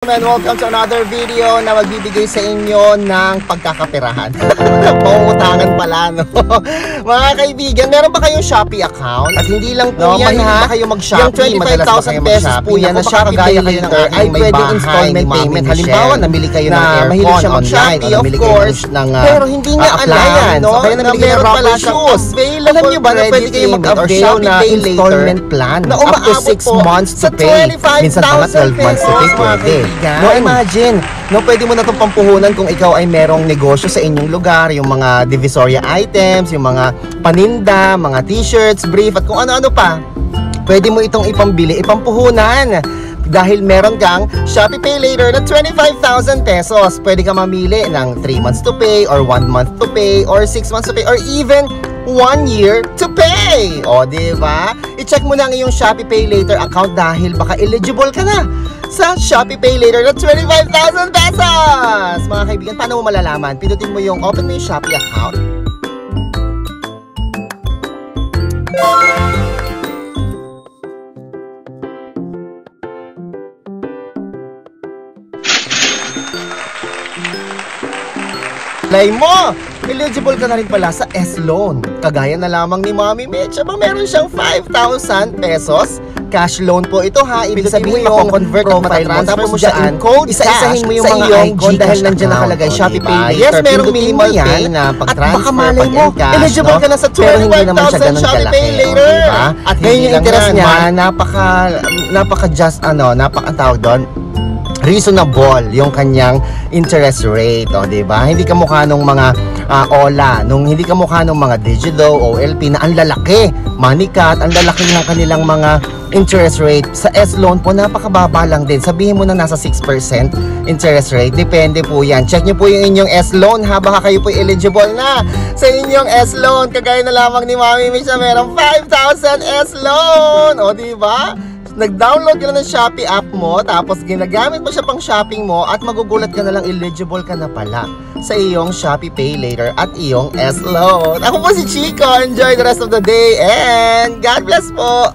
And welcome to another video na magbibigay sa inyo ng pagkakapirahan. Pangungutangan pala, no? Mga kaibigan, meron ba kayong Shopee account? At hindi lang po yan, ha? Ba kayo mag-Shopee? Yung 25,000 pesos po yan na Shopee kagaya kayo ng ay pwedeng installment payment. Halimbawa, namili kayo ng aircon online o namili kayo ng pero hindi nga alam, no? Kaya namili kayo ng rubber shoes. Alam nyo ba na pwede kayo mag-avail na installment plan up to 6 months to pay? Minsan pa nga 12 months to pay pwede. No, imagine, no, pwede mo na itong pampuhunan kung ikaw ay merong negosyo sa inyong lugar, yung mga divisoria items, yung mga paninda, mga t-shirts, brief, at kung ano-ano pa. Pwede mo itong ipambili, ipampuhunan. Dahil meron kang Shopee Pay Later na 25,000 pesos. Pwede ka mamili ng 3 months to pay, or 1 month to pay, or 6 months to pay, or even 1 year to pay. O, diba? I-check mo na ang iyong Shopee Pay Later account dahil baka eligible ka na sa Shopee Pay Later na 25,000 pesos! Mga kaibigan, paano mo malalaman? Pindutin mo yung open mo yung Shopee account. Play mo! Eligible ka na rin pala sa S-Loan. Kagaya na lamang ni Mami Mitch. Aba, meron siyang 5,000 pesos. Cash loan po ito, ha. Ibig sabihin mo yung convert profile mo. Tapos mo siya in code. Isa-isahin mo yung mga icon dahil nandiyan nakalagay Shopee Pay Later. Yes, merong minimal pay na pag-transfer, pag-encash. Eligible ka na sa 25,000 Shopee Pay Later. At ngayon yung interest niya, napaka-just, napaka-tawag doon, reasonable yung kanyang interest rate, o diba? Hindi ka mukha nung mga OLA, hindi ka mukha nung mga Digido, OLP na ang lalaki, Moneycat, ang lalaki ng kanilang mga interest rate. Sa S-Loan po, napakababa lang din. Sabihin mo na nasa 6% interest rate. Depende po yan. Check nyo po yung inyong S-Loan, ha? Baka kayo po eligible na sa inyong S-Loan. Kagaya na lamang ni Mami Misha, merong 5,000 S-Loan. O, diba? Nag-download ka na ng Shopee app mo, tapos ginagamit mo siya pang shopping mo, at magugulat ka na lang eligible ka na pala sa iyong Shopee Pay Later at iyong S-Loan. Ako po si Chico. Enjoy the rest of the day and God bless po!